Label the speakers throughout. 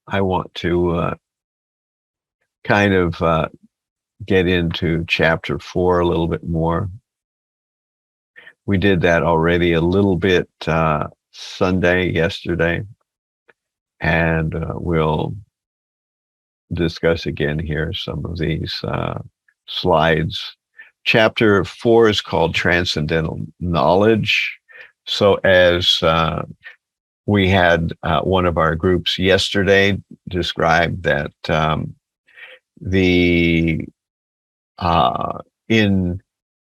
Speaker 1: I want to kind of get into chapter 4 a little bit more. We did that already a little bit yesterday, and we'll discuss again here some of these slides. Chapter 4 is called Transcendental Knowledge. So as we had one of our groups yesterday describe that in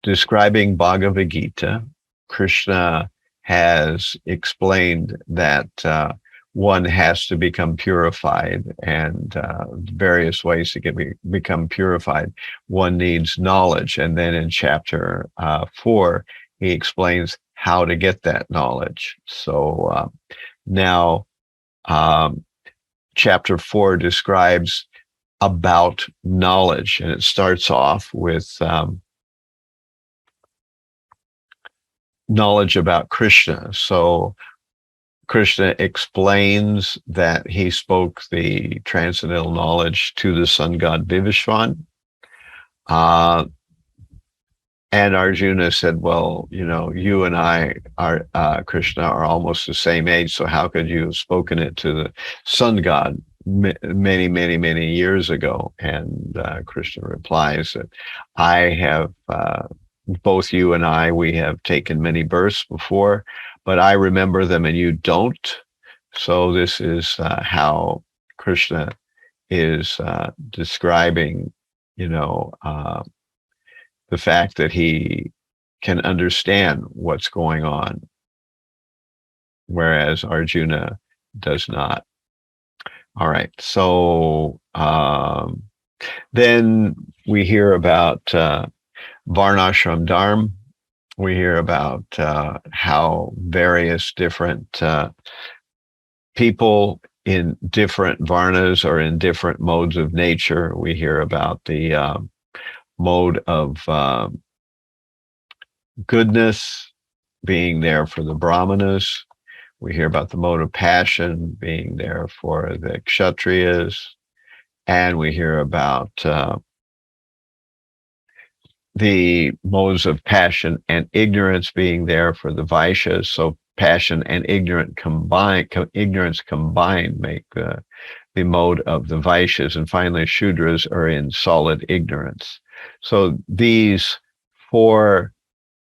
Speaker 1: describing Bhagavad Gita, Krishna has explained that one has to become purified, and various ways to become purified. One needs knowledge, and then in chapter 4, he explains how to get that knowledge. So now chapter 4 describes about knowledge, and it starts off with knowledge about Krishna. So Krishna explains that he spoke the transcendental knowledge to the sun god Vivishvan. And Arjuna said, well, you and I are, Krishna, are almost the same age, so how could you have spoken it to the sun god many, many, many years ago? And Krishna replies that I have, both you and I, we have taken many births before, but I remember them and you don't. So this is how Krishna is describing, the fact that he can understand what's going on, whereas Arjuna does not. All right, so then we hear about Varnashram Dharma. We hear about how various different people in different varnas or in different modes of nature. We hear about the mode of goodness being there for the brahmanas. We hear about the mode of passion being there for the kshatriyas. And we hear about the modes of passion and ignorance being there for the vaishyas. So passion and ignorance combined make the mode of the vaishyas. And finally, shudras are in solid ignorance. So these 4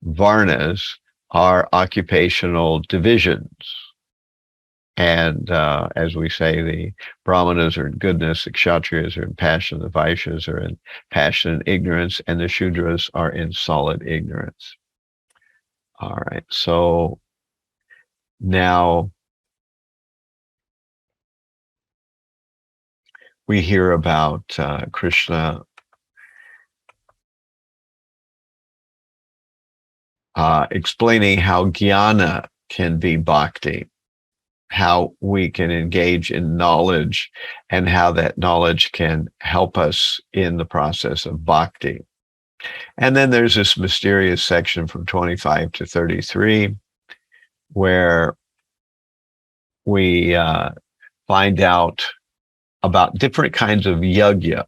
Speaker 1: varnas are occupational divisions. And as we say, the brahmanas are in goodness, the kshatriyas are in passion, the vaishyas are in passion and ignorance, and the shudras are in solid ignorance. All right, so now we hear about Krishna explaining how jnana can be bhakti, how we can engage in knowledge, and how that knowledge can help us in the process of bhakti. And then there's this mysterious section from 25 to 33, where we find out about different kinds of yajna.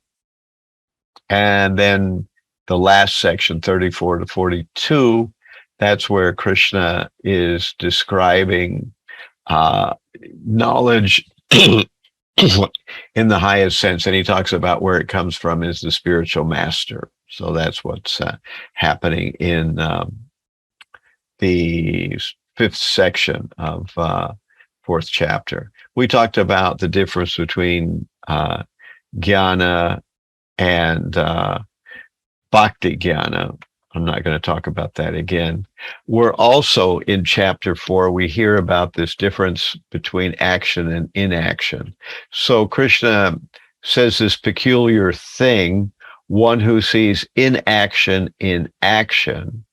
Speaker 1: And then the last section, 34 to 42, that's where Krishna is describing knowledge in the highest sense, and he talks about where it comes from is the spiritual master. So that's what's happening in the 5th section of 4th chapter. We talked about the difference between jnana and bhakti jnana. I'm not going to talk about that again. We're also in chapter 4, we hear about this difference between action and inaction. So Krishna says this peculiar thing: one who sees inaction in action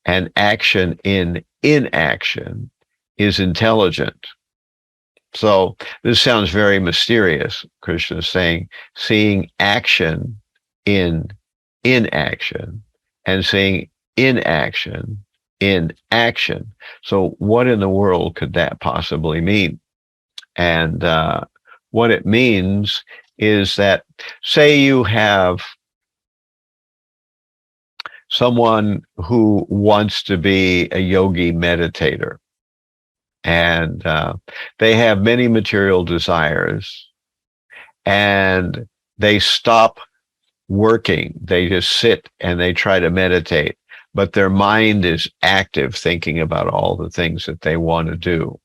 Speaker 1: and action in inaction is intelligent. So this sounds very mysterious. Krishna is saying, seeing action in inaction and seeing inaction in action. So what in the world could that possibly mean? And What it means is that, say you have someone who wants to be a yogi meditator, and they have many material desires, and they stop working. They just sit and they try to meditate, but their mind is active, thinking about all the things that they want to do.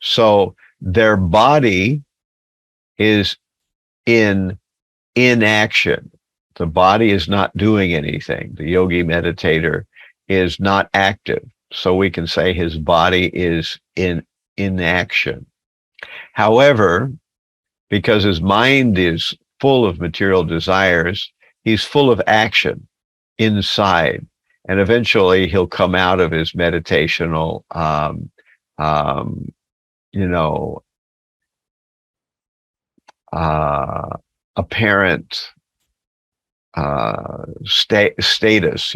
Speaker 1: So their body is in inaction. The body is not doing anything. The yogi meditator is not active. So we can say his body is in inaction. However, because his mind is full of material desires, he's full of action inside. And eventually he'll come out of his meditational, you know, apparent status.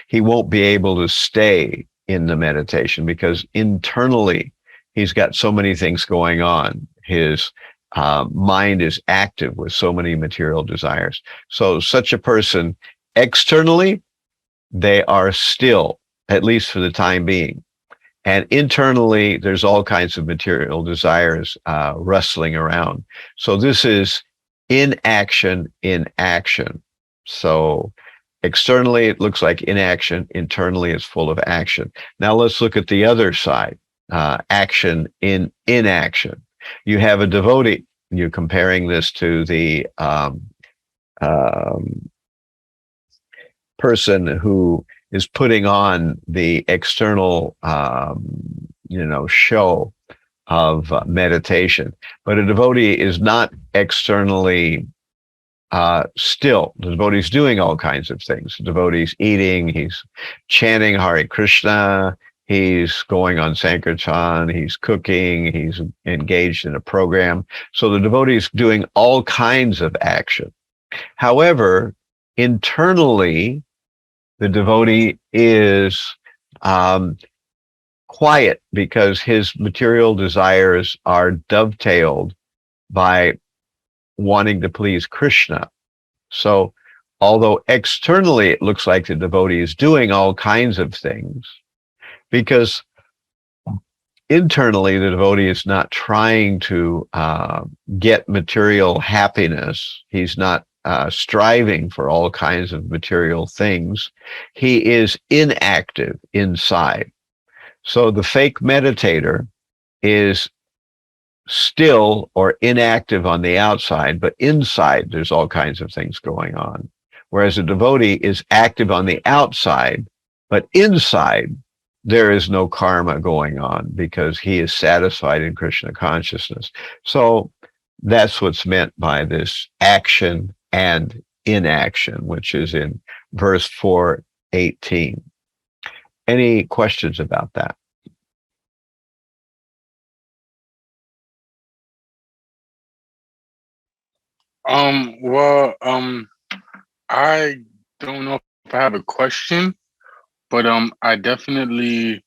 Speaker 1: He won't be able to stay in the meditation because internally he's got so many things going on. His mind is active with so many material desires. So such a person, externally, they are still, at least for the time being. And internally, there's all kinds of material desires wrestling around. So this is inaction in action. So externally, it looks like inaction. Internally, it's full of action. Now let's look at the other side, action in inaction. You have a devotee. You're comparing this to the person who is putting on the external, show of meditation. But a devotee is not externally still. The devotee is doing all kinds of things. The devotee is eating, he's chanting Hare Krishna, he's going on Sankirtan, he's cooking, he's engaged in a program. So the devotee is doing all kinds of action. However, internally, the devotee is quiet because his material desires are dovetailed by wanting to please Krishna. So although externally it looks like the devotee is doing all kinds of things, because internally the devotee is not trying to get material happiness. He's not striving for all kinds of material things. He is inactive inside. So the fake meditator is still or inactive on the outside, but inside there's all kinds of things going on. Whereas a devotee is active on the outside, but inside there is no karma going on because he is satisfied in Krishna consciousness. So that's what's meant by this action and inaction, which is in verse 418. Any questions about that?
Speaker 2: Well, I don't know if I have a question, but I definitely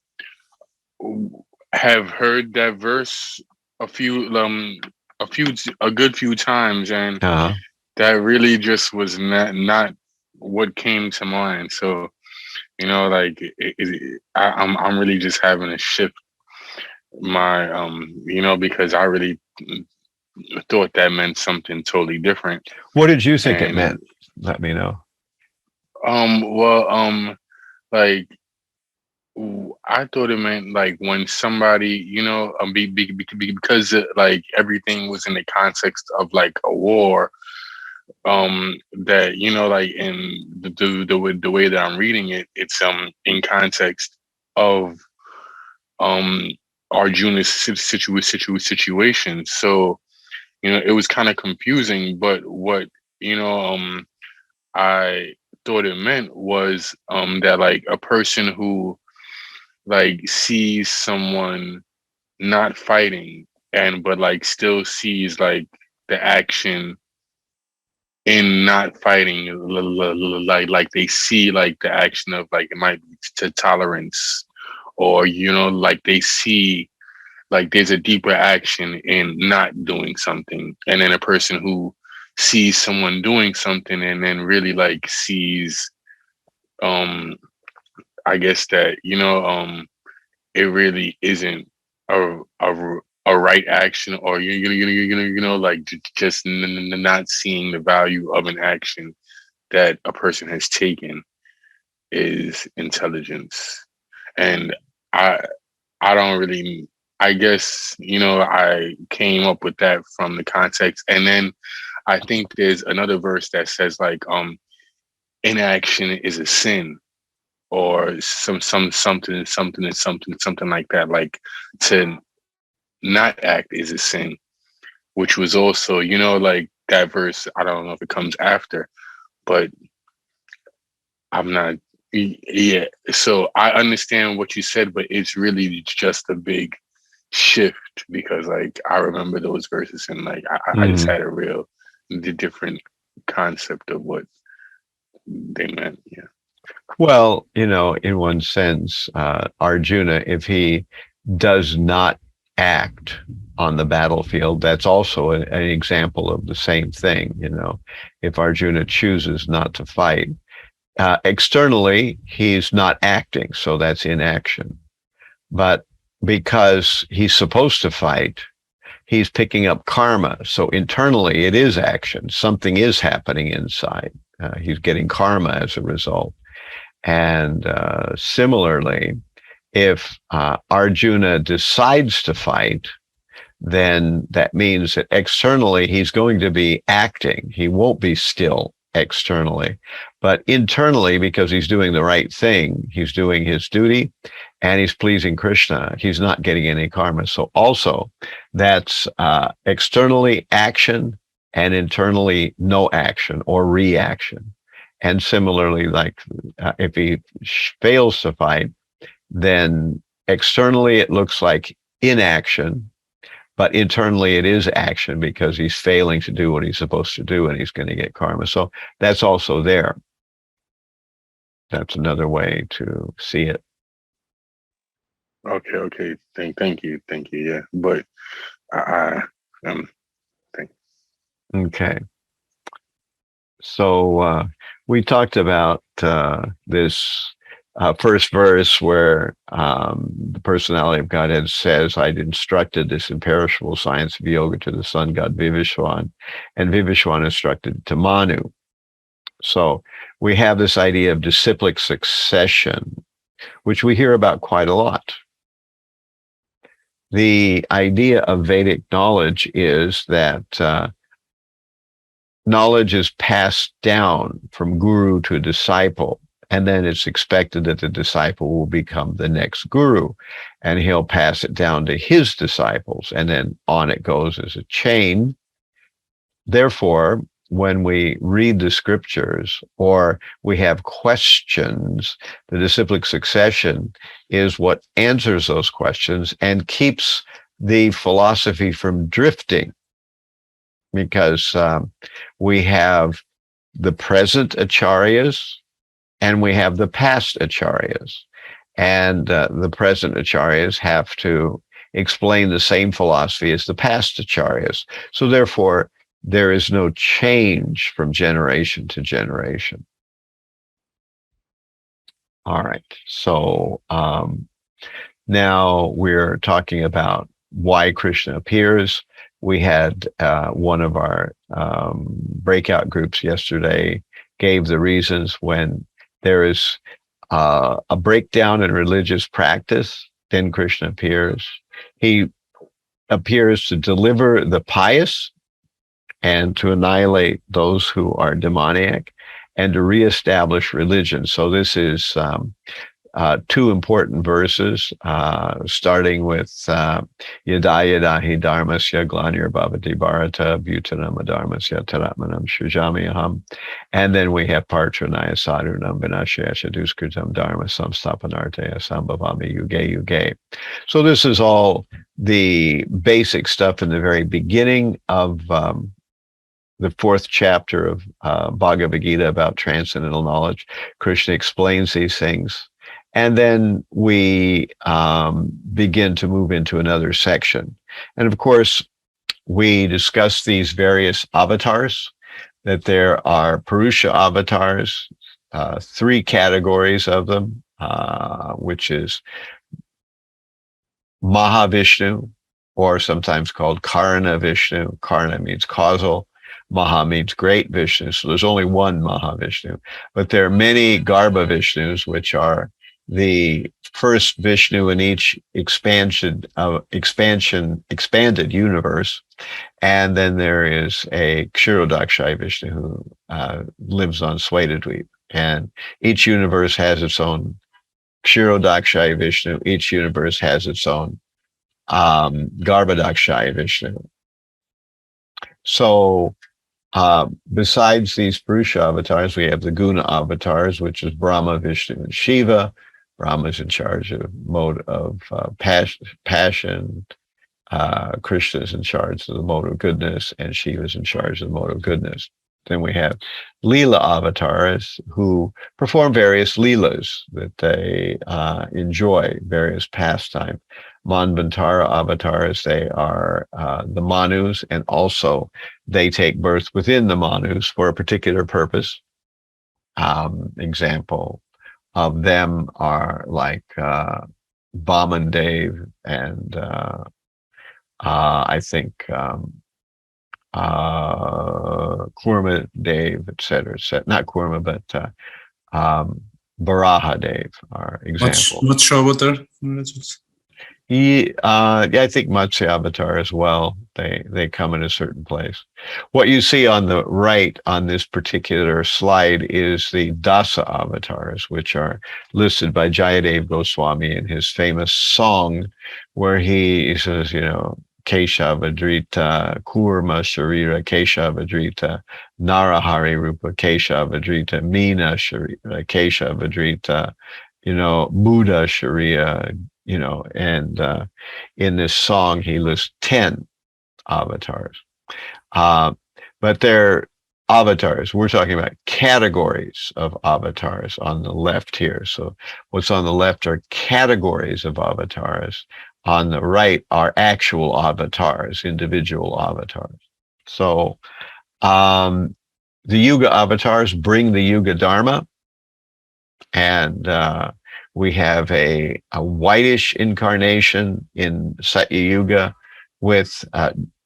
Speaker 2: have heard that verse a few a good few times, and
Speaker 1: Uh-huh.
Speaker 2: that really just was not what came to mind. So, like I'm really just having to shift my because I really thought that meant something totally different.
Speaker 1: What did you think it
Speaker 2: And
Speaker 1: meant? Let me know.
Speaker 2: well, like I thought it meant like when somebody, because like everything was in the context of like a war. That like in the way that I'm reading it, it's in context of um Arjuna's situation. So it was kind of confusing. But what I thought it meant was that like a person who like sees someone not fighting and but like still sees like the action in not fighting, like they see like the action of like it might be to tolerance, or like they see like there's a deeper action in not doing something, and then a person who sees someone doing something and then really like sees, I guess that, it really isn't a right action, or like just not seeing the value of an action that a person has taken is intelligence. And I I don't really, I guess, I came up with that from the context. And then I think there's another verse that says like inaction is a sin, or something like that. Like to not act is a sin, which was also, like that verse, I don't know if it comes after, but I'm not, yeah. So I understand what you said, but it's really just a big shift, because like I remember those verses, and like I just had a real different concept of what they meant. Yeah.
Speaker 1: Well, in one sense, Arjuna, if he does not act on the battlefield, that's also an example of the same thing. If Arjuna chooses not to fight, externally, he's not acting, so that's inaction. But because he's supposed to fight, he's picking up karma. So internally, it is action. Something is happening inside. He's getting karma as a result. And similarly, if Arjuna decides to fight, then that means that externally he's going to be acting. He won't be still externally, but internally, because he's doing the right thing, he's doing his duty and he's pleasing Krishna, he's not getting any karma. So also that's externally action and internally no action or reaction. And similarly, like if he fails to fight, then externally it looks like inaction, but internally it is action because he's failing to do what he's supposed to do and he's going to get karma. So that's also there. That's another way to see it.
Speaker 2: Okay. Thank you. Yeah, but thank you.
Speaker 1: Okay. So we talked about this first verse where the personality of Godhead says, I'd instructed this imperishable science of yoga to the sun god Vivishwan, and Vivishwan instructed it to Manu. So we have this idea of disciplic succession, which we hear about quite a lot. The idea of Vedic knowledge is that knowledge is passed down from guru to disciple, and then it's expected that the disciple will become the next guru, and he'll pass it down to his disciples, and then on it goes as a chain. Therefore, when we read the scriptures or we have questions, the disciplic succession is what answers those questions and keeps the philosophy from drifting, because we have the present acharyas and we have the past acharyas. And the present acharyas have to explain the same philosophy as the past acharyas. So therefore, there is no change from generation to generation. All right. So now we're talking about why Krishna appears. We had one of our breakout groups yesterday gave the reasons when there is a breakdown in religious practice, then Krishna appears. He appears to deliver the pious and to annihilate those who are demoniac and to reestablish religion. So this is two important verses, starting with Yada Yada Hi Dharmasya Glanir Bhavati Bharata Bhutanam Adharmasya Taratmanam Shujami Aham. And then we have Partranaya Sadhunam Vinashaya Duskritam Dharma Samstapanartaya Sambhavami Yuge Yuge. So this is all the basic stuff in the very beginning of the fourth chapter of Bhagavad Gita about transcendental knowledge. Krishna explains these things. And then we begin to move into another section. And of course, we discuss these various avatars, that there are Purusha avatars, 3 categories of them, which is Mahavishnu, or sometimes called Karana Vishnu. Karana means causal. Maha means great Vishnu. So there's only one Mahavishnu. But there are many Garbha Vishnus, which are the first Vishnu in each expanded universe. And then there is a Kshirodakshai Vishnu who lives on Svetadweep. And each universe has its own Kshirodakshai Vishnu. Each universe has its own Garbhodakshai Vishnu. So besides these Purusha avatars, we have the Guna avatars, which is Brahma, Vishnu, and Shiva. Brahma is in charge of mode of passion. Krishna is in charge of the mode of goodness, and Shiva is in charge of the mode of goodness. Then we have Leela avatars who perform various Leelas that they enjoy, various pastimes. Manvantara avatars, they are the Manus, and also they take birth within the Manus for a particular purpose. Example of them are like Vaman Dev and I think Kurma Dev, et cetera, not Kurma, but Varaha Dev are examples.
Speaker 3: What's avatar?
Speaker 1: I think Matsya Avatar as well. They come in a certain place. What you see on the right on this particular slide is the Dasa avatars, which are listed by Jayadev Goswami in his famous song, where he says, Keshavadrita, Kurma Sharira, Keshavadrita, Narahari Rupa, Keshavadrita, Meena Sharira, Keshavadrita, Buddha Sharia, and in this song, he lists 10 avatars. But they're avatars. We're talking about categories of avatars on the left here. So what's on the left are categories of avatars. On the right are actual avatars, individual avatars. So the Yuga avatars bring the Yuga Dharma, and we have a whitish incarnation in Satya Yuga with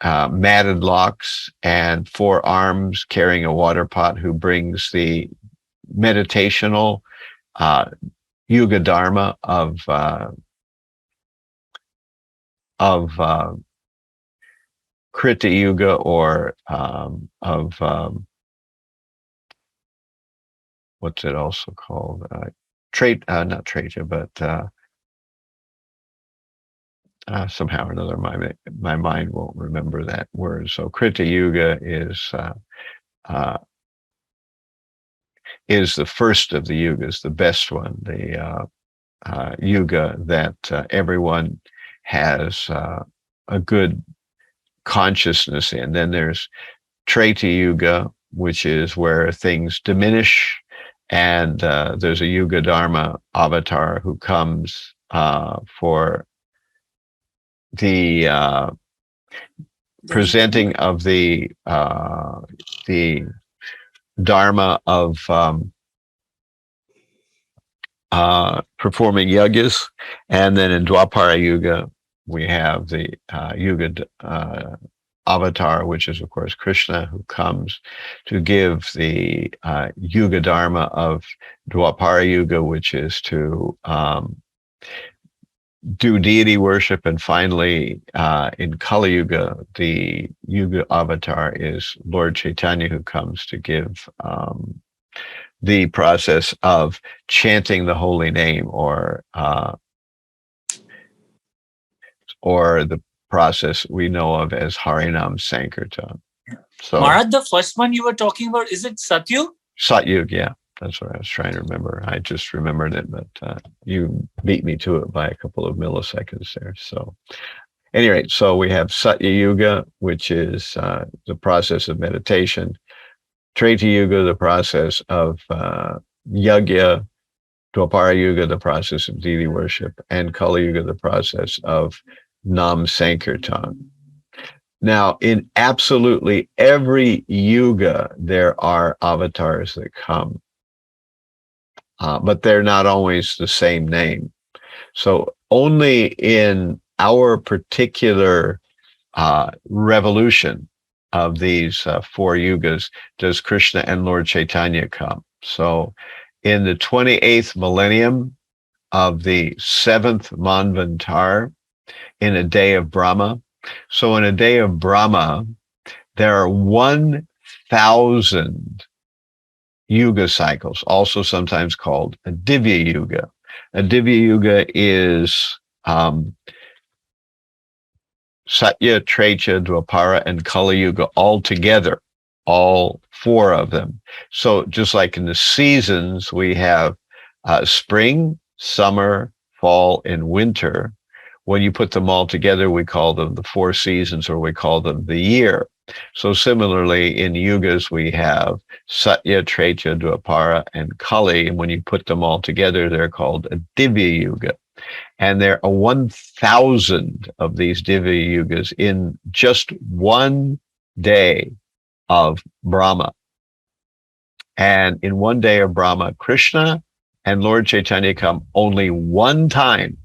Speaker 1: matted locks and 4 arms carrying a water pot, who brings the meditational Yuga Dharma of Krita Yuga, or of what's it also called? Not Traja, but somehow or another, my mind won't remember that word. So Krita Yuga is the first of the yugas, the best one, the yuga that everyone has a good consciousness in. Then there's Treta Yuga, which is where things diminish, and there's a Yuga Dharma avatar who comes for the presenting of the Dharma of performing yagas. And then in Dwapara Yuga, we have the Yuga avatar, which is, of course, Krishna, who comes to give the Yuga Dharma of Dwapara Yuga, which is to do deity worship. And finally, in Kali Yuga, the Yuga avatar is Lord Caitanya, who comes to give the process of chanting the holy name, or the process we know of as Harinam Sankirtan. So,
Speaker 4: Maharaj, the first one you were talking about, is it Satyug?
Speaker 1: Satyug, yeah. That's what I was trying to remember. I just remembered it, but you beat me to it by a couple of milliseconds there. So, at any rate, so we have Satya Yuga, which is the process of meditation. Treta Yuga, the process of yagya. Dwapara Yuga, the process of deity worship, and Kali Yuga, the process of Nam Sankirtan. Now, in absolutely every yuga, there are avatars that come, but they're not always the same name. So only in our particular revolution of these 4 yugas does Krishna and Lord Chaitanya come. So in the 28th millennium of the 7th Manvantar, in a day of Brahma. So in a day of Brahma, there are 1,000 yuga cycles, also sometimes called a Divya Yuga. A Divya Yuga is Satya, Trecha, Dwapara, and Kali Yuga all together, all 4 of them. So just like in the seasons, we have spring, summer, fall, and winter. When you put them all together, we call them the 4 seasons, or we call them the year. So similarly, in yugas, we have Satya, Trecha, Dwapara, and Kali. And when you put them all together, they're called a Divya Yuga. And there are 1,000 of these Divya Yugas in just one day of Brahma. And in one day of Brahma, Krishna and Lord Chaitanya come only one time.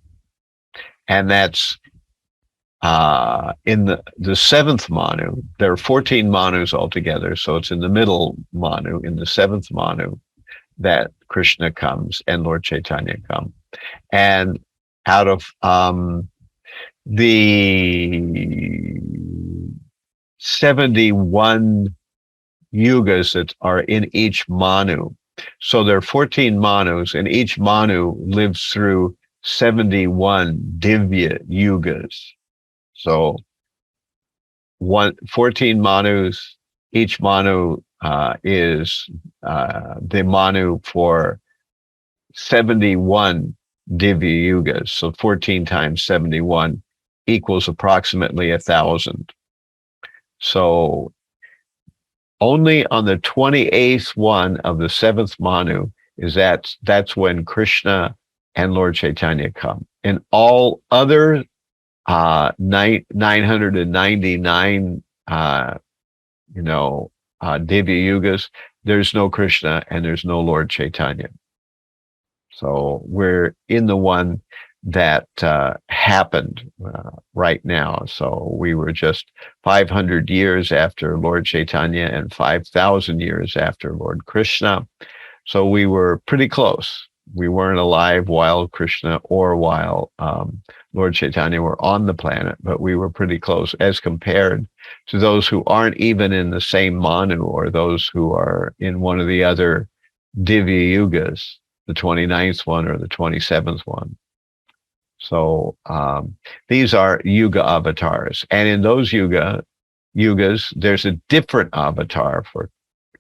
Speaker 1: And that's in the 7th Manu. There are 14 Manus altogether. So it's in the middle Manu, in the 7th Manu, that Krishna comes and Lord Chaitanya come. And out of the 71 yugas that are in each Manu, so there are 14 Manus, and each Manu lives through 71 Divya Yugas. So 14 Manus, each Manu is the Manu for 71 Divya Yugas. So 14 times 71 equals approximately 1,000. So only on the 28th one of the 7th Manu is that's when Krishna and Lord Chaitanya come. In all other 999 Divya Yugas, there's no Krishna and there's no Lord Chaitanya. So we're in the one that happened right now. So we were just 500 years after Lord Chaitanya and 5,000 years after Lord Krishna. So we were pretty close. We weren't alive while Krishna or while Lord Chaitanya were on the planet, but we were pretty close as compared to those who aren't even in the same Manu, or those who are in one of the other Divya Yugas, the 29th one or the 27th one. So these are Yuga avatars. And in those Yugas, there's a different avatar for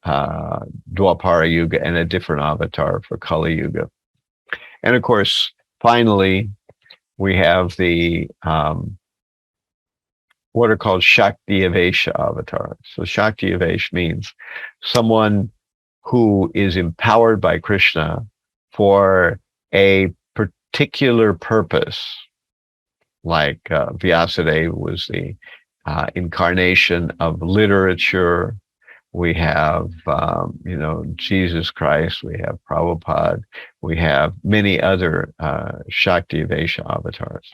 Speaker 1: Dwapara Yuga and a different avatar for Kali Yuga. And of course, finally, we have the what are called Shakti Avesha avatars. So Shakti Avesh means someone who is empowered by Krishna for a particular purpose. Like Vyasadeva was the incarnation of literature. We have, Jesus Christ. We have Prabhupada. We have many other Shakti Avesha avatars.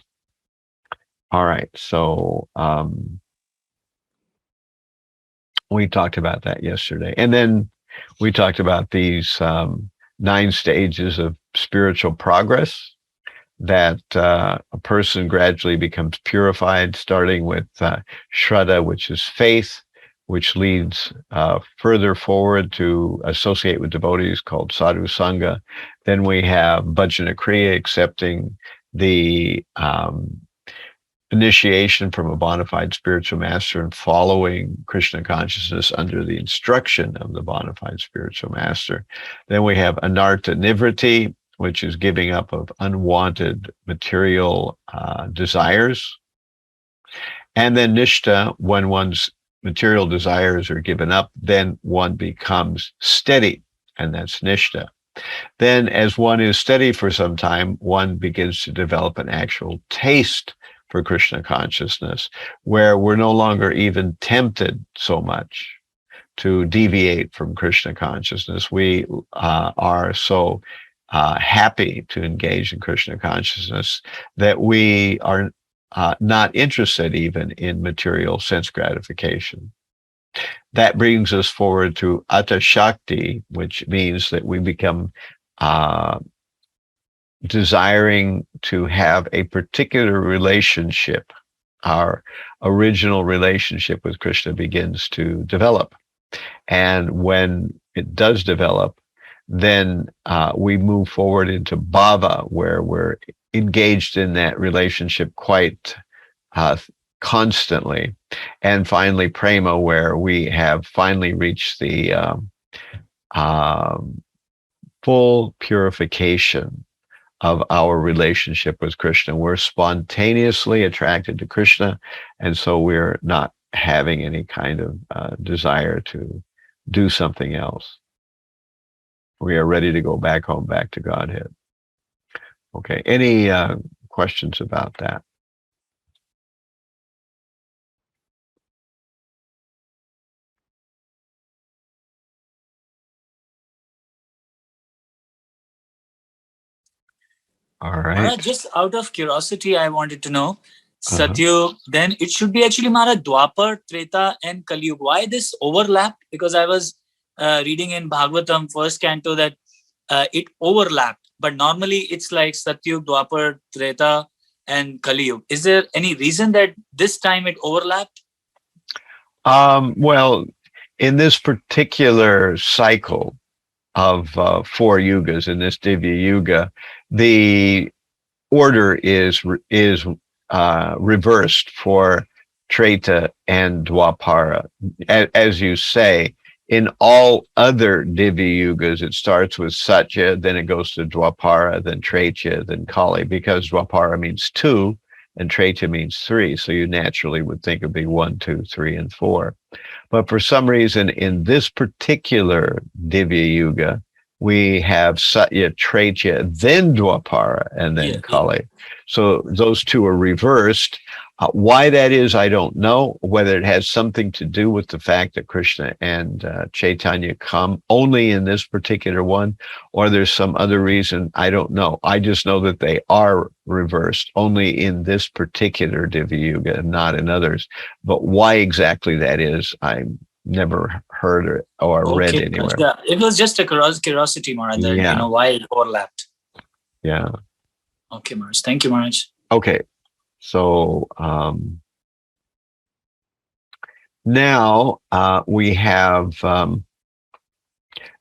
Speaker 1: All right, so we talked about that yesterday. And then we talked about these 9 stages of spiritual progress, that a person gradually becomes purified, starting with Shraddha, which is faith, which leads further forward to associate with devotees, called Sadhu Sangha. Then we have Bhajana Kriya, accepting the initiation from a bona fide spiritual master and following Krishna consciousness under the instruction of the bona fide spiritual master. Then we have Anartha Nivritti, which is giving up of unwanted material desires. And then Nishta, when one's material desires are given up, then one becomes steady, and that's Nishta. Then, as one is steady for some time, one begins to develop an actual taste for Krishna consciousness, where we're no longer even tempted so much to deviate from Krishna consciousness. We are so happy to engage in Krishna consciousness that we are not interested even in material sense gratification. That brings us forward to Atta Shakti, which means that we become desiring to have a particular relationship. Our original relationship with Krishna begins to develop. And when it does develop, then we move forward into bhava, where we're engaged in that relationship quite constantly. And finally, prema, where we have finally reached the full purification of our relationship with Krishna. We're spontaneously attracted to Krishna, and so we're not having any kind of desire to do something else. We are ready to go back home, back to Godhead. Okay, any questions about that? All right.
Speaker 4: Maharaj, just out of curiosity, I wanted to know, Satyug, then it should be actually Maharaj Dwapar, Treta, and Kali Yuga. Why this overlap? Because I was reading in Bhagavatam, first canto, that it overlapped. But normally it's like Satyug, Dwapar, Treta, and Kali Yuga. Is there any reason that this time it overlapped?
Speaker 1: Well, in this particular cycle of 4 yugas, in this Divya Yuga, the order is reversed for Treta and Dwapara. As you say, in all other Divya Yugas, it starts with Satya, then it goes to Dwapara, then Treta, then Kali, because Dwapara means 2 and Treta means 3. So you naturally would think it'd be 1, 2, 3, and 4. But for some reason, in this particular Divya Yuga, we have Satya, Treta, then Dwapara, and then Kali. So those two are reversed. Why that is, I don't know. Whether it has something to do with the fact that Krishna and Caitanya come only in this particular one, or there's some other reason, I don't know. I just know that they are reversed only in this particular Divya Yuga and not in others. But why exactly that is, I never heard or read anywhere.
Speaker 4: Yeah, it was just a curiosity, Maharaj, that, you know, why it overlapped.
Speaker 1: Yeah.
Speaker 4: Okay, Maharaj. Thank you, Maharaj.
Speaker 1: Okay. So now we have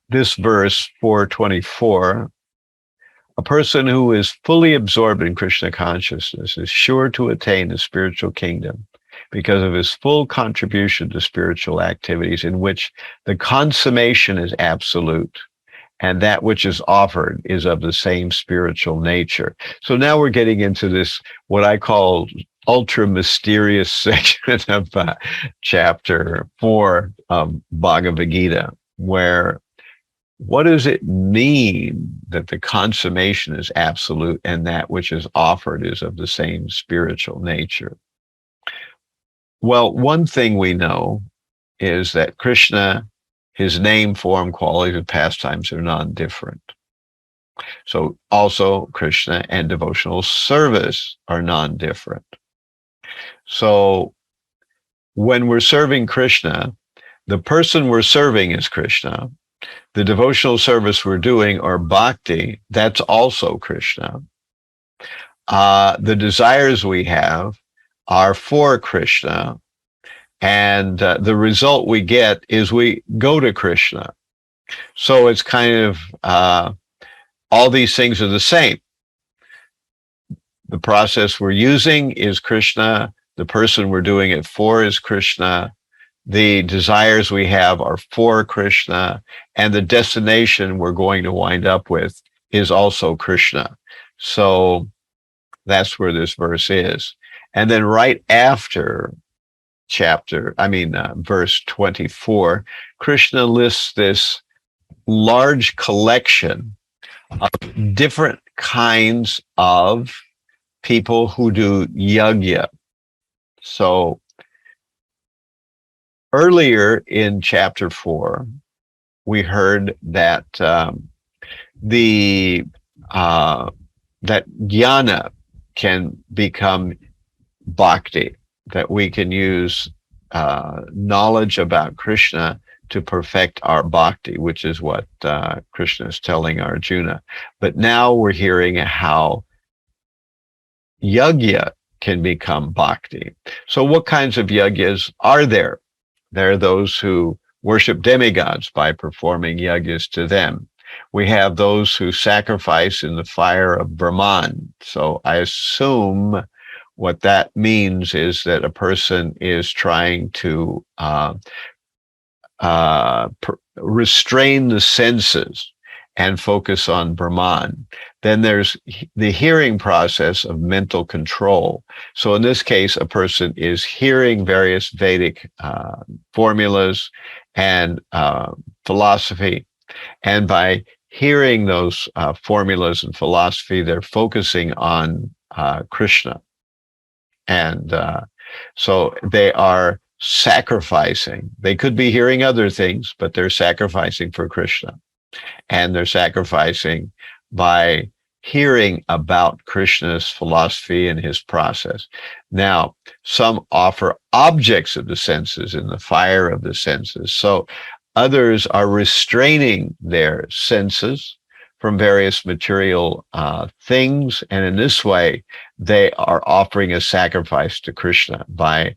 Speaker 1: this verse 424. A person who is fully absorbed in Krishna consciousness is sure to attain the spiritual kingdom because of his full contribution to spiritual activities, in which the consummation is absolute and that which is offered is of the same spiritual nature. So now we're getting into this, what I call ultra mysterious section of chapter 4 of Bhagavad Gita, where what does it mean that the consummation is absolute and that which is offered is of the same spiritual nature? Well, one thing we know is that Krishna, his name, form, qualities, and pastimes are non-different. So also Krishna and devotional service are non-different. So when we're serving Krishna, the person we're serving is Krishna. The devotional service we're doing, or bhakti, that's also Krishna. The desires we have are for Krishna. And the result we get is we go to Krishna. So it's kind of all these things are the same. The process we're using is Krishna. The person we're doing it for is Krishna. The desires we have are for Krishna. And the destination we're going to wind up with is also Krishna. So that's where this verse is. And then right after verse 24, Krishna lists this large collection of different kinds of people who do yajna. So earlier in chapter 4, we heard that that jnana can become bhakti, that we can use knowledge about Krishna to perfect our bhakti, which is what Krishna is telling Arjuna. But now we're hearing how yajna can become bhakti. So what kinds of yajnas are there? There are those who worship demigods by performing yajnas to them. We have those who sacrifice in the fire of Brahman. So I assume what that means is that a person is trying to restrain the senses and focus on Brahman. Then there's the hearing process of mental control. So in this case, a person is hearing various Vedic formulas and philosophy, and by hearing those formulas and philosophy, they're focusing on Krishna. And so they are sacrificing. They could be hearing other things, but they're sacrificing for Krishna. And they're sacrificing by hearing about Krishna's philosophy and his process. Now, some offer objects of the senses in the fire of the senses. So others are restraining their senses from various material things. And in this way, they are offering a sacrifice to Krishna by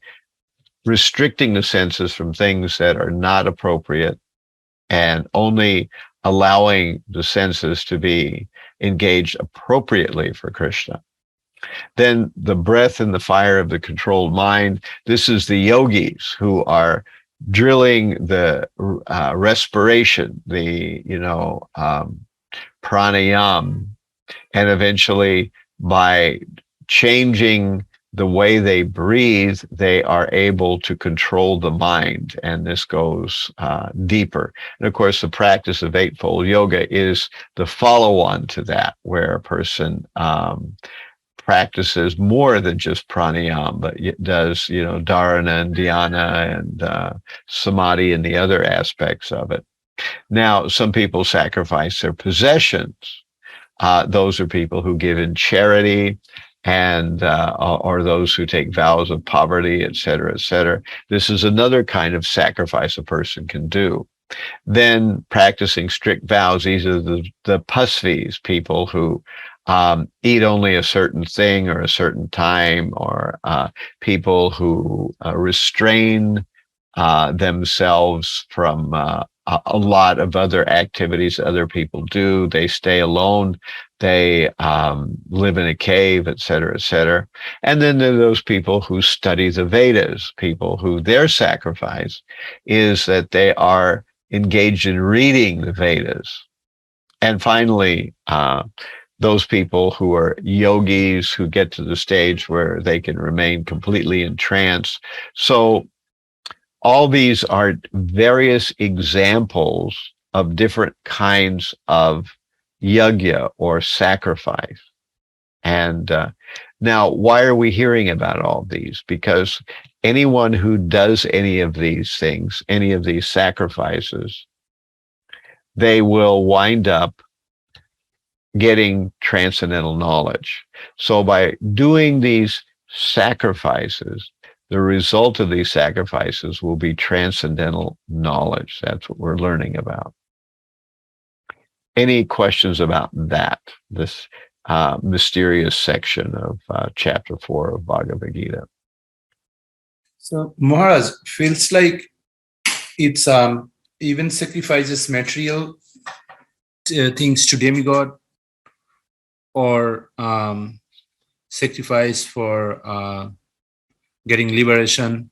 Speaker 1: restricting the senses from things that are not appropriate and only allowing the senses to be engaged appropriately for Krishna. Then the breath and the fire of the controlled mind. This is the yogis who are drilling the respiration, the pranayam, and eventually by changing the way they breathe, they are able to control the mind, and this goes deeper. And of course, the practice of Eightfold Yoga is the follow-on to that, where a person practices more than just pranayam, but it does, dharana and dhyana and samadhi and the other aspects of it. Now, some people sacrifice their possessions. Those are people who give in charity, and or those who take vows of poverty, et cetera, et cetera. This is another kind of sacrifice a person can do. Then practicing strict vows. These are the pasvis, people who eat only a certain thing or a certain time, or people who restrain themselves from a lot of other activities other people do. They stay alone. They live in a cave, et cetera, et cetera. And then there are those people who study the Vedas, people who their sacrifice is that they are engaged in reading the Vedas. And finally, those people who are yogis who get to the stage where they can remain completely in trance. So all these are various examples of different kinds of yajna or sacrifice. And now, why are we hearing about all these? Because anyone who does any of these things, any of these sacrifices, they will wind up getting transcendental knowledge. So by doing these sacrifices, the result of these sacrifices will be transcendental knowledge. That's what we're learning about. Any questions about that, this mysterious section of chapter 4 of Bhagavad Gita?
Speaker 3: So Maharaj, feels like it's even sacrifices material things to demigod, or sacrifice for getting liberation,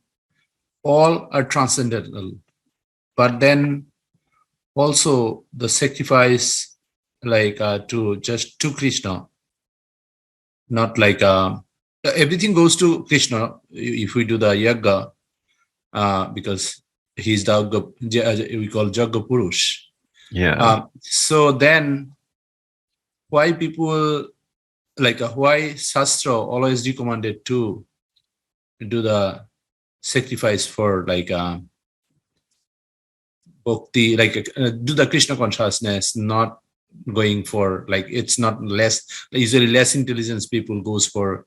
Speaker 3: all are transcendental. But then also the sacrifice like to Krishna, not like everything goes to Krishna if we do the yaga, because he's the we call Jaga Purush.
Speaker 1: Yeah.
Speaker 3: So then why people, like why Shastra always recommended to do the sacrifice for like bhakti, like do the Krishna consciousness, not going for like, it's not less, usually less intelligence people goes for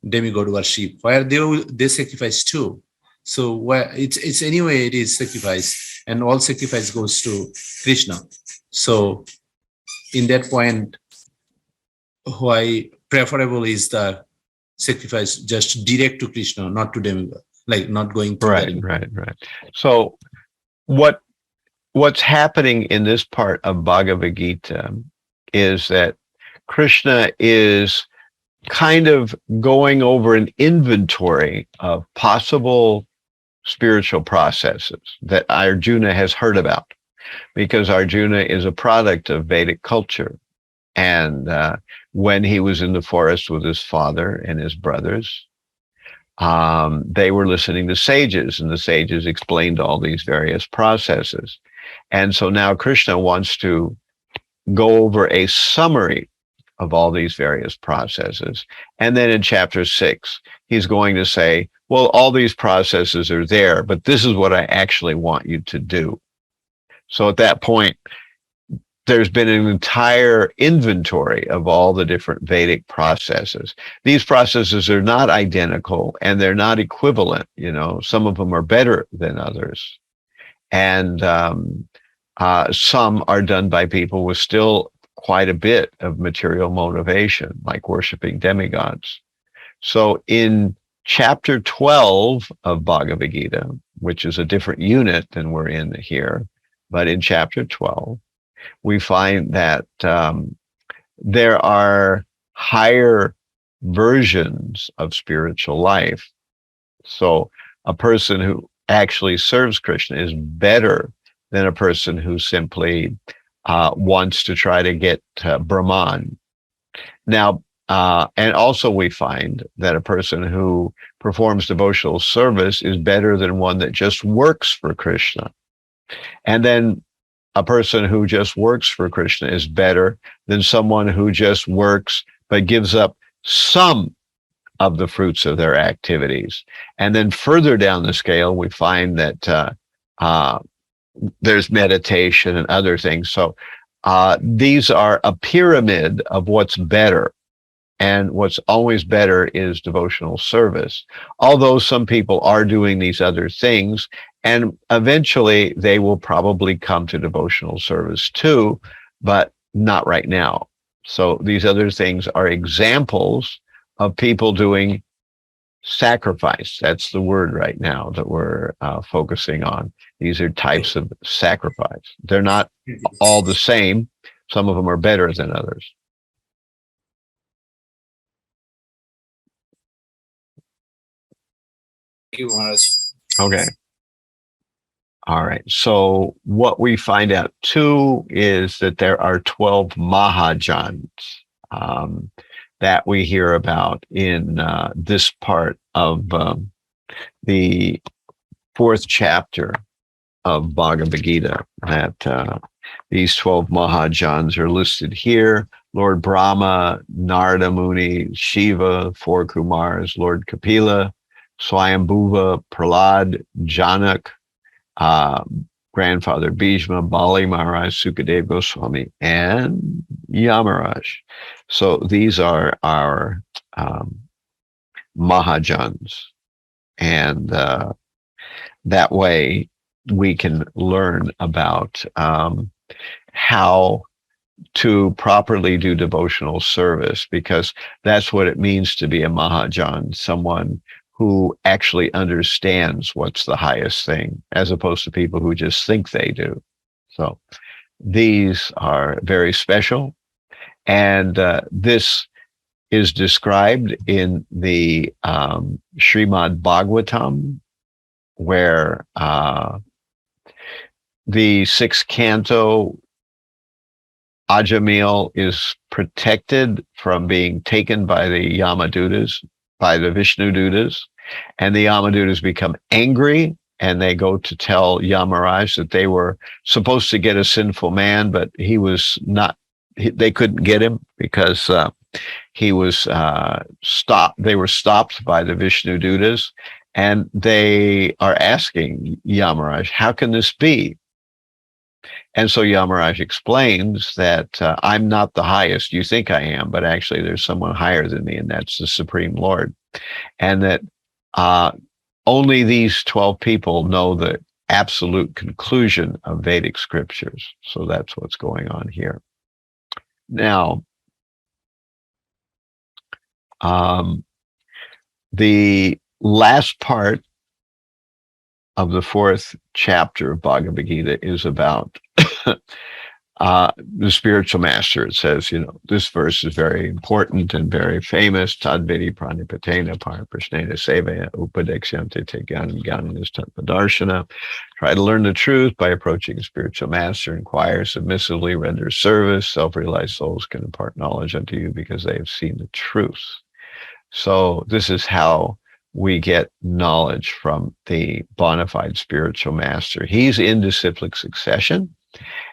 Speaker 3: demigod worship, where they sacrifice too. So where it's anyway, it is sacrifice, and all sacrifice goes to Krishna. So in that point, why preferable is the sacrifice just direct to Krishna, not to demigod, like not going to
Speaker 1: Right. So what's happening in this part of Bhagavad Gita is that Krishna is kind of going over an inventory of possible spiritual processes that Arjuna has heard about, because Arjuna is a product of Vedic culture. And when he was in the forest with his father and his brothers, they were listening to sages, and the sages explained all these various processes. And so now Krishna wants to go over a summary of all these various processes. And then in chapter 6, he's going to say, well, all these processes are there, but this is what I actually want you to do. So at that point, there's been an entire inventory of all the different Vedic processes. These processes are not identical and they're not equivalent. You know, some of them are better than others. And some are done by people with still quite a bit of material motivation, like worshiping demigods. So in chapter 12 of Bhagavad Gita, which is a different unit than we're in here, but in chapter 12, we find that there are higher versions of spiritual life. So a person who actually serves Krishna is better than a person who simply wants to try to get Brahman. Now, and also we find that a person who performs devotional service is better than one that just works for Krishna. And then a person who just works for Krishna is better than someone who just works but gives up some of the fruits of their activities. And then further down the scale, we find that there's meditation and other things. So these are a pyramid of what's better. And what's always better is devotional service. Although some people are doing these other things, and eventually they will probably come to devotional service too, but not right now. So these other things are examples of people doing sacrifice. That's the word right now that we're focusing on. These are types of sacrifice. They're not all the same. Some of them are better than others.
Speaker 3: Thank you, Maharaj.
Speaker 1: Okay. All right. So what we find out too is that there are 12 Majans that we hear about in this part of the 4th chapter of Bhagavad Gita. That these 12 Majans are listed here: Lord Brahma, Narada Muni, Shiva, 4 Kumars, Lord Kapila, Swayambhuva, Prahlad, Janak, Grandfather Bhishma, Bali Maharaj, Sukadev Goswami, and Yamaraj. So these are our Mahajans. And that way we can learn about how to properly do devotional service, because that's what it means to be a Mahajan, someone who actually understands what's the highest thing, as opposed to people who just think they do. So these are very special. And this is described in the Srimad Bhagavatam, where the 6th canto, Ajamil is protected from being taken by the Yamadutas, by the Vishnu Dutas, and the Yamadutas become angry, and they go to tell Yamaraj that they were supposed to get a sinful man, but he was not they couldn't get him because he was stopped. They were stopped by the Vishnu Dutas, and they are asking Yamaraj, how can this be? And so Yamaraj explains that I'm not the highest. You think I am, but actually there's someone higher than me, and that's the Supreme Lord. And that only these 12 people know the absolute conclusion of Vedic scriptures. So that's what's going on here. Now, the last part of the 4th chapter of Bhagavad Gita is about the spiritual master. It says, this verse is very important and very famous. Tadvidi pranipatena paraprashnena sevaya upadeksyante te gyanam gyananis tatpadarshana. Try to learn the truth by approaching a spiritual master. Inquire submissively, render service. Self-realized souls can impart knowledge unto you because they have seen the truth. So this is how we get knowledge from the bona fide spiritual master. He's in disciplic succession,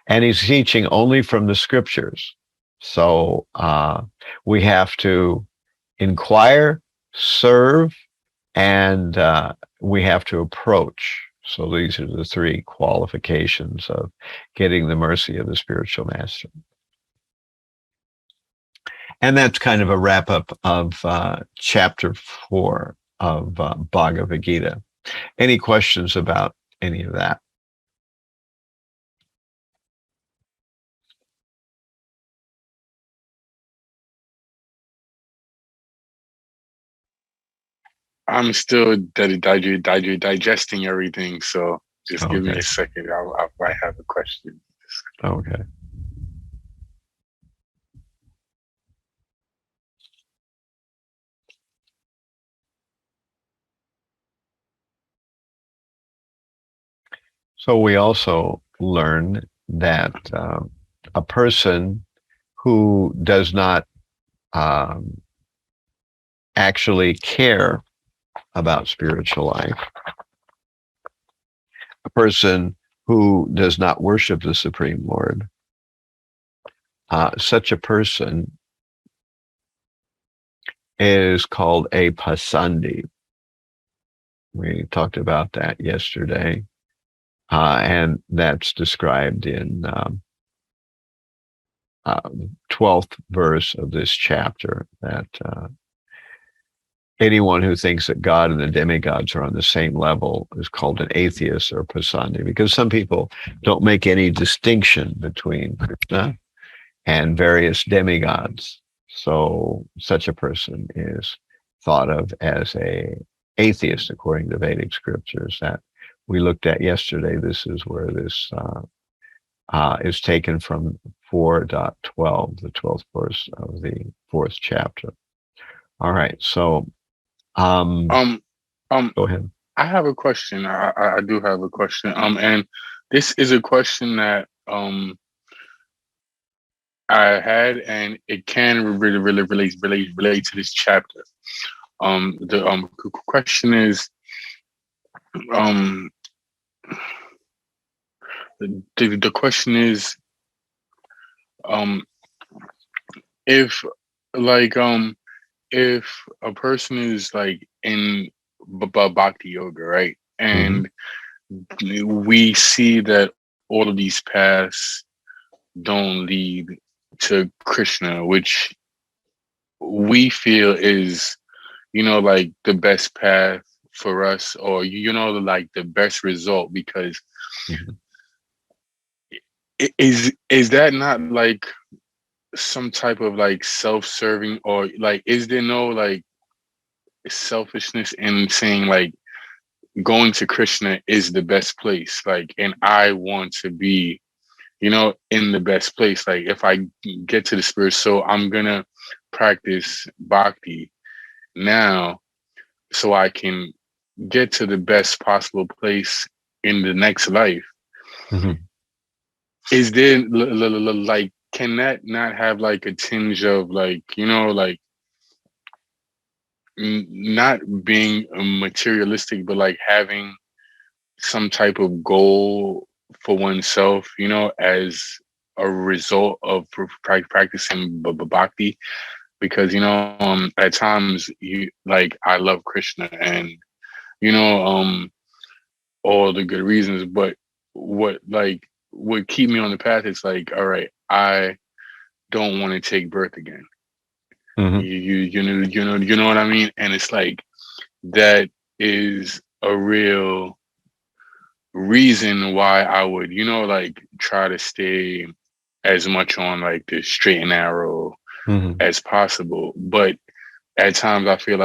Speaker 1: and he's teaching only from the scriptures. So we have to inquire, serve, and we have to approach. So these are the 3 qualifications of getting the mercy of the spiritual master. And that's kind of a wrap-up of chapter 4 of Bhagavad Gita. Any questions about any of that?
Speaker 2: I'm still digesting everything, so just give me a second. I might have a question.
Speaker 1: Okay. So we also learn that a person who does not actually care about spiritual life, a person who does not worship the Supreme Lord, such a person is called a pasandi. We talked about that yesterday. And that's described in 12th verse of this chapter, that anyone who thinks that God and the demigods are on the same level is called an atheist or pasandi, because some people don't make any distinction between Krishna and various demigods. So such a person is thought of as a atheist according to Vedic scriptures that we looked at yesterday. This is where this is taken from 4.12, the 12th verse of the 4th chapter. All right, so go ahead.
Speaker 2: I have a question. I do have a question. And this is a question that I had, and it can really relate to this chapter. The question is, the question is, if if a person is like in Bhakti Yoga, right, and we see that all of these paths don't lead to Krishna, which we feel is, like the best path for us, or like the best result, because is that not like some type of like self-serving, or like is there no like selfishness in saying like going to Krishna is the best place, like, and I want to be in the best place, like if I get to the spirit, so I'm gonna practice bhakti now so I can get to the best possible place in the next life. Is there like, can that not have like a tinge of like, like not being materialistic, but like having some type of goal for oneself, as a result of practicing bhakti, because at times I love Krishna, and you know all the good reasons, but what would keep me on the path is all right, I don't want to take birth again.
Speaker 1: Mm-hmm.
Speaker 2: You know what I mean? And it's that is a real reason why I would try to stay as much on the straight and narrow
Speaker 1: Mm-hmm.
Speaker 2: as possible. But at times I feel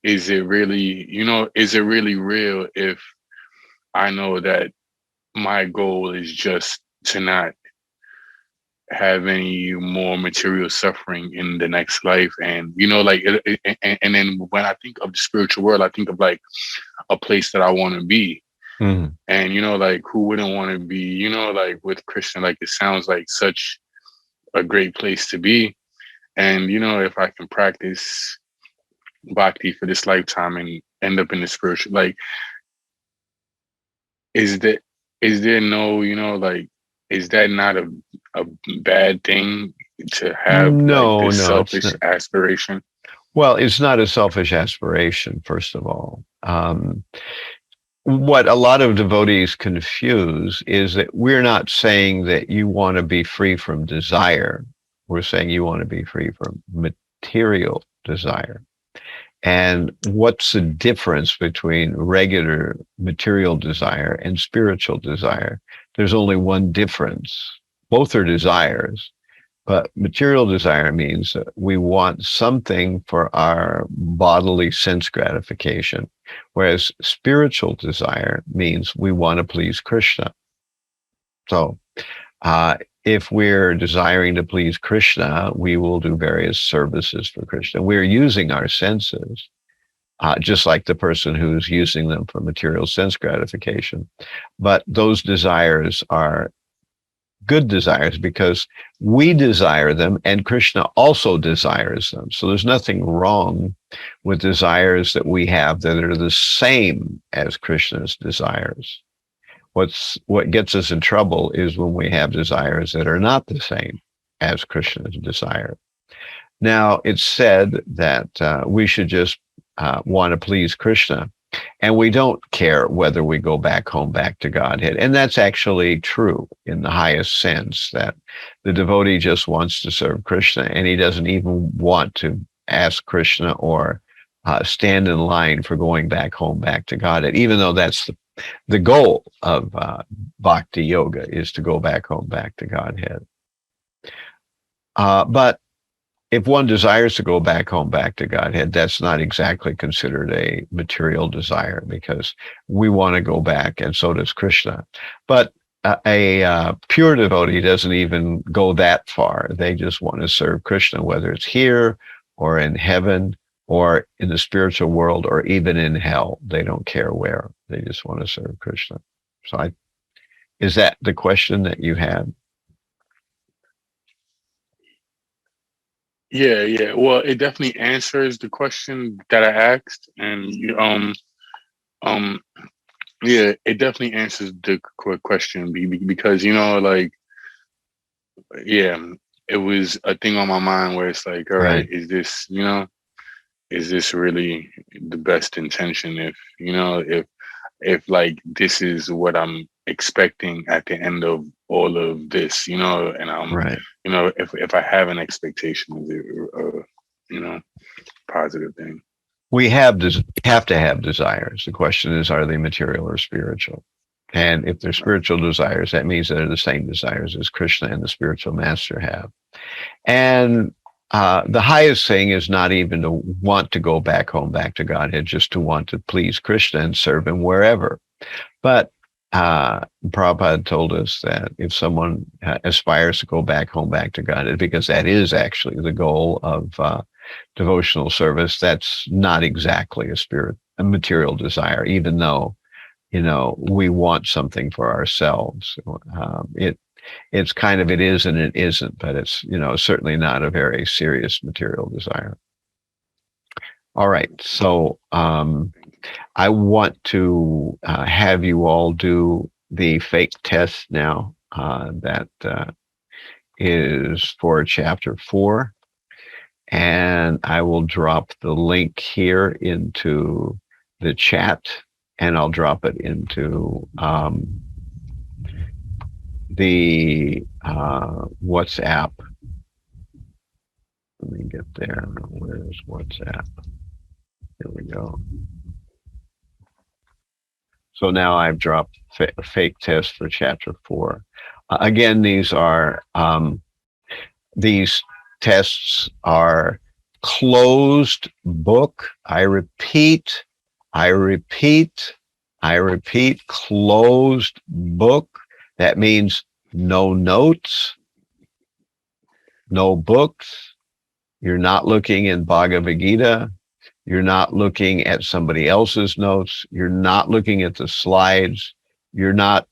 Speaker 2: is it really real if I know that my goal is just to not have any more material suffering in the next life? And and then when I think of the spiritual world, I think of a place that I want to be.
Speaker 1: Mm-hmm.
Speaker 2: And who wouldn't want to be with Krishna? It sounds like such a great place to be. And if I can practice bhakti for this lifetime and end up in the spiritual, is there no is that not a bad thing to have
Speaker 1: No,
Speaker 2: this
Speaker 1: no, it's
Speaker 2: selfish
Speaker 1: not.
Speaker 2: aspiration?
Speaker 1: Well, it's not a selfish aspiration, first of all. What a lot of devotees confuse is that we're not saying that you want to be free from desire. We're saying you want to be free from material desire. And what's the difference between regular material desire and spiritual desire? There's only one difference. Both are desires, but material desire means that we want something for our bodily sense gratification, whereas spiritual desire means we want to please Krishna. So if we're desiring to please Krishna, we will do various services for Krishna. We're using our senses, just like the person who's using them for material sense gratification. But those desires are good desires because we desire them and Krishna also desires them. So there's nothing wrong with desires that we have that are the same as Krishna's desires. What gets us in trouble is when we have desires that are not the same as Krishna's desire. Now, it's said that we should just want to please Krishna, and we don't care whether we go back home, back to Godhead. And that's actually true in the highest sense, that the devotee just wants to serve Krishna, and he doesn't even want to ask Krishna or stand in line for going back home, back to Godhead, even though that's the goal of Bhakti Yoga, is to go back home, back to Godhead. But if one desires to go back home, back to Godhead, that's not exactly considered a material desire, because we want to go back, and so does Krishna. But a pure devotee doesn't even go that far. They just want to serve Krishna, whether it's here or in heaven or in the spiritual world or even in hell. They don't care where. They just want to serve Krishna. So is that the question that you had?
Speaker 2: Yeah. Well, it definitely answers the question that I asked, and yeah, it definitely answers the question because yeah, it was a thing on my mind where it's all right,
Speaker 1: Right.
Speaker 2: is this really the best intention? If this is what I'm expecting at the end of all of this, and I'm
Speaker 1: Right.
Speaker 2: if I have an expectation, is it positive thing?
Speaker 1: We have to have desires. The question is, are they material or spiritual? And if they're spiritual desires, that means they're the same desires as Krishna and the spiritual master have. And the highest thing is not even to want to go back home, back to Godhead, just to want to please Krishna and serve him wherever. But Prabhupada told us that if someone aspires to go back home, back to Godhead, because that is actually the goal of devotional service, that's not exactly a material desire, even though, we want something for ourselves. It's kind of, it is and it isn't, but it's, certainly not a very serious material desire. All right. So I want to have you all do the fake test now that is for chapter 4. And I will drop the link here into the chat, and I'll drop it into the WhatsApp. Let me get there. Where's WhatsApp? Here we go. So now I've dropped fake test for chapter 4. Again, these tests are closed book. I repeat, closed book. That means no notes, no books. You're not looking in Bhagavad Gita. You're not looking at somebody else's notes. You're not looking at the slides. You're not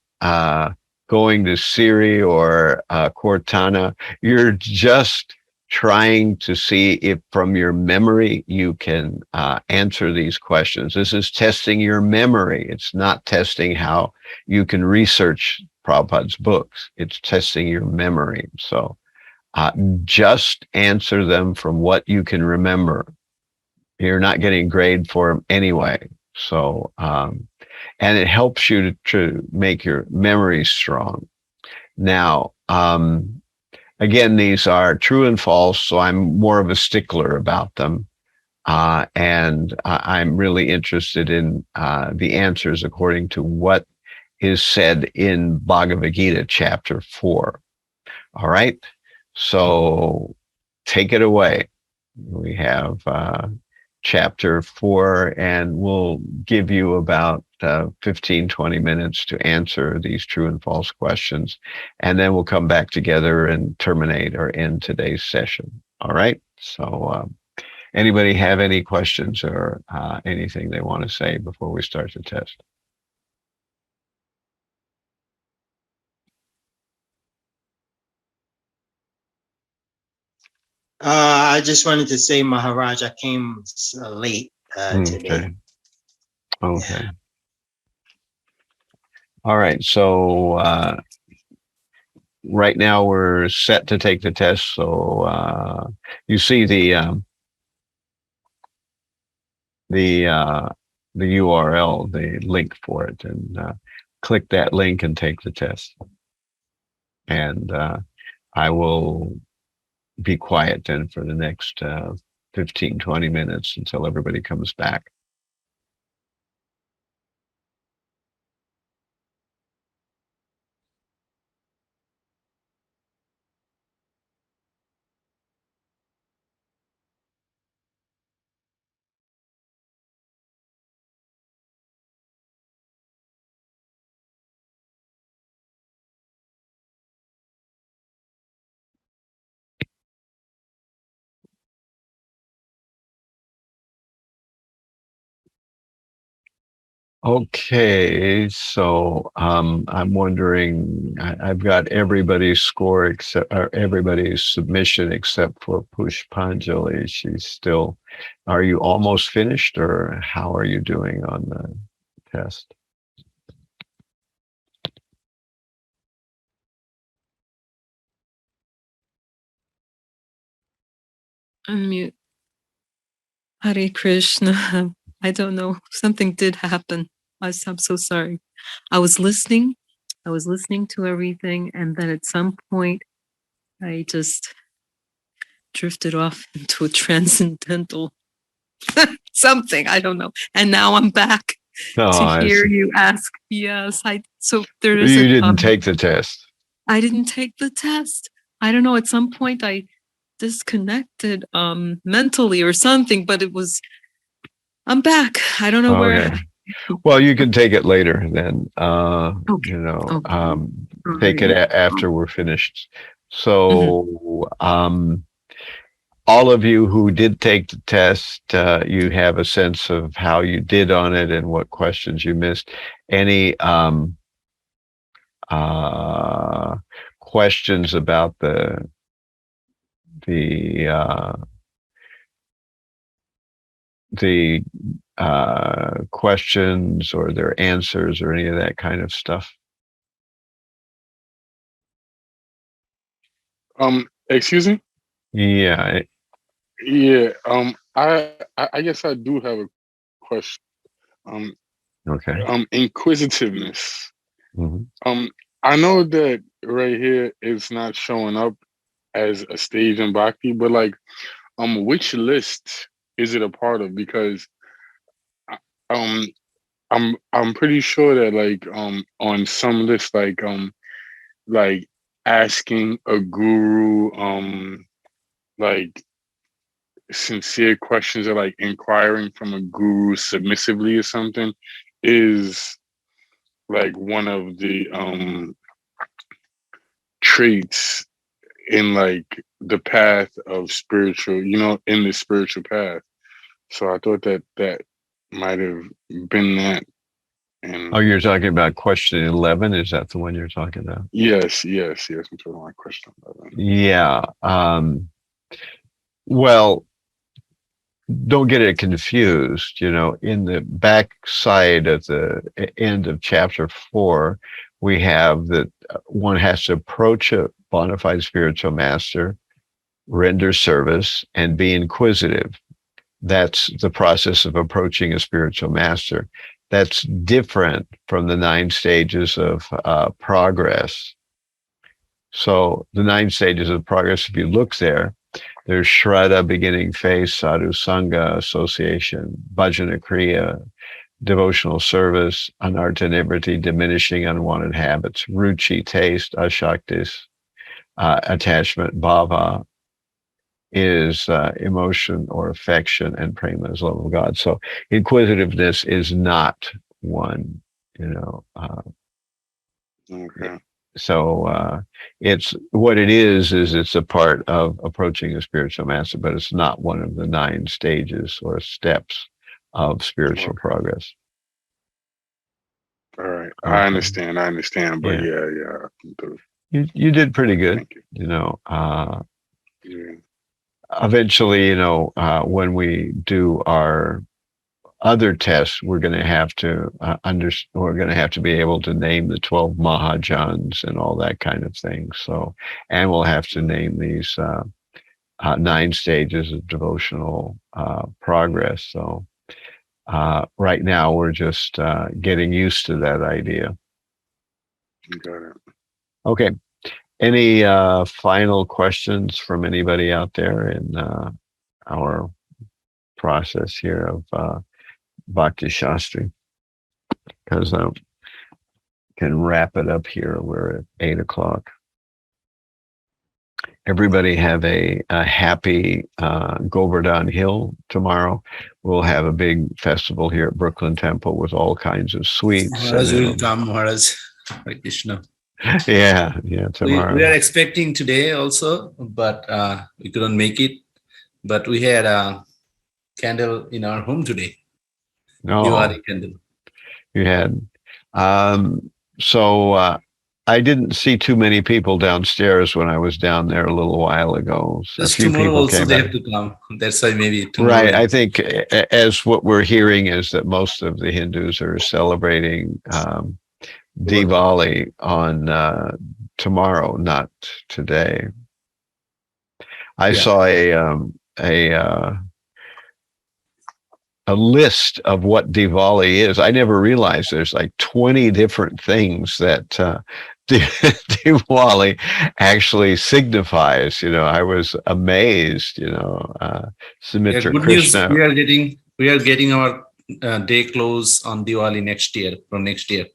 Speaker 1: going to Siri or Cortana. You're just trying to see if from your memory you can answer these questions. This is testing your memory. It's not testing how you can research Prabhupada's books. It's testing your memory. So just answer them from what you can remember. You're not getting a grade for them anyway. So, and it helps you to make your memory strong. Now, again, these are true and false, so I'm more of a stickler about them. And I'm really interested in the answers according to what is said in Bhagavad Gita, chapter 4. All right? So take it away. We have chapter 4, and we'll give you about 15, 20 minutes to answer these true and false questions. And then we'll come back together and terminate or end today's session. All right? So anybody have any questions or anything they want to say before we start the test?
Speaker 5: I just wanted to say, Maharaj, I came late today.
Speaker 1: Okay. Yeah. All right. So right now we're set to take the test. So you see the URL, the link for it, and click that link and take the test. And I will be quiet then for the next 15, 20 minutes until everybody comes back. Okay, so I'm wondering, I've got everybody's score except, or everybody's submission except for Pushpanjali. She's still, are you almost finished, or how are you doing on the test?
Speaker 6: Unmute. Hare Krishna. I don't know. Something did happen. I'm so sorry. I was listening to everything, and then at some point I just drifted off into a transcendental something. I don't know. And now I'm back to hear you ask. Yes, so there is.
Speaker 1: You didn't take the test.
Speaker 6: I didn't take the test. I don't know. At some point I disconnected mentally or something, but I'm back. I don't know where.
Speaker 1: Well, you can take it later then. Take it after we're finished. So all of you who did take the test, you have a sense of how you did on it and what questions you missed. Any questions about the questions or their answers or any of that kind of stuff?
Speaker 2: Excuse me.
Speaker 1: Yeah.
Speaker 2: Yeah. I guess I do have a question. Um.
Speaker 1: Okay.
Speaker 2: Inquisitiveness.
Speaker 1: Mhm.
Speaker 2: I know that right here it's not showing up as a stage in Bhakti, but like, which list is it a part of? Because um, I'm pretty sure that like on some list like asking a guru like sincere questions or like inquiring from a guru submissively or something is like one of the traits in like the path of spiritual, in the spiritual path. So I thought that that might have been that.
Speaker 1: Oh,
Speaker 2: And
Speaker 1: you're talking about question 11? Is that the one you're talking about?
Speaker 2: yes. I'm talking about question 11.
Speaker 1: Yeah. Well, don't get it confused. In the back side of the end of chapter 4, we have that one has to approach a bona fide spiritual master, render service, and be inquisitive. That's the process of approaching a spiritual master. That's different from the 9 stages of progress. So the 9 stages of progress, if you look there, there's Shraddha, beginning phase, Sadhu Sangha, association, Bhajana Kriya, devotional service, Anartha Nivriti, diminishing unwanted habits, Ruchi, taste, Ashaktis, attachment, Bhava is emotion or affection, and Prema is love of God. So inquisitiveness is not one, you know.
Speaker 2: Okay.
Speaker 1: So it's what it is it's a part of approaching a spiritual master, but it's not one of the 9 stages or steps of spiritual
Speaker 2: Okay.
Speaker 1: progress.
Speaker 2: All right.
Speaker 1: Okay.
Speaker 2: I understand. But
Speaker 1: Yeah.
Speaker 2: yeah.
Speaker 1: You did pretty good.
Speaker 2: Thank you. Yeah.
Speaker 1: Eventually, when we do our other tests, we're going to have to we're going to have to be able to name the 12 Mahajans and all that kind of thing. So, and we'll have to name these 9 stages of devotional progress. So, right now we're just getting used to that idea.
Speaker 2: Got it.
Speaker 1: Okay. Any final questions from anybody out there in our process here of Bhakti Sastri? Because I can wrap it up here. We're at 8:00. Everybody have a happy Govardhan Hill tomorrow. We'll have a big festival here at Brooklyn Temple with all kinds of sweets.
Speaker 3: Maharaj will come, Maharaj. Hare Krishna.
Speaker 1: Yeah, tomorrow.
Speaker 3: We are expecting today also, but we couldn't make it. But we had a candle in our home today. Diwali candle.
Speaker 1: You had. So I didn't see too many people downstairs when I was down there a little while ago. So a few
Speaker 3: tomorrow
Speaker 1: people
Speaker 3: also
Speaker 1: came
Speaker 3: they
Speaker 1: back.
Speaker 3: have to come. That's why maybe tomorrow.
Speaker 1: Right. I think as what we're hearing is that most of the Hindus are celebrating Diwali on tomorrow, not today. I saw a list of what Diwali is. I never realized there's like 20 different things that Diwali actually signifies. I was amazed. Sumitra
Speaker 3: good
Speaker 1: Krishna.
Speaker 3: News, we are getting our day close on Diwali from next year.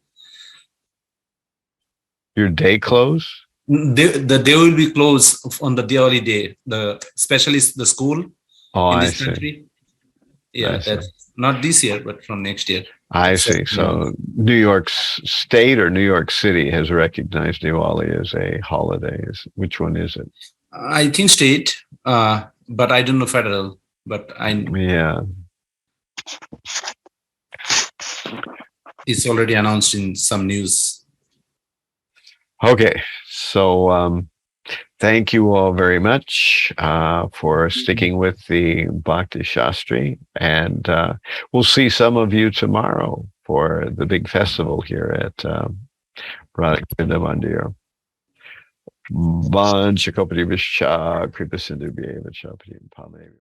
Speaker 1: Your day close?
Speaker 3: The day will be closed on the Diwali day. Especially the school in this country. Yeah, that's not this year, but from next year.
Speaker 1: I see. So New York State or New York City has recognized Diwali as a holiday. Which one is it?
Speaker 3: I think state, but I don't know federal. But it's already announced in some news.
Speaker 1: Okay, so thank you all very much for sticking with the Bhakti Sastri, and we'll see some of you tomorrow for the big festival here at Radha Mandir. Vanchakopati Visha, Kripa Sindhu Bheva Chapati Pamani.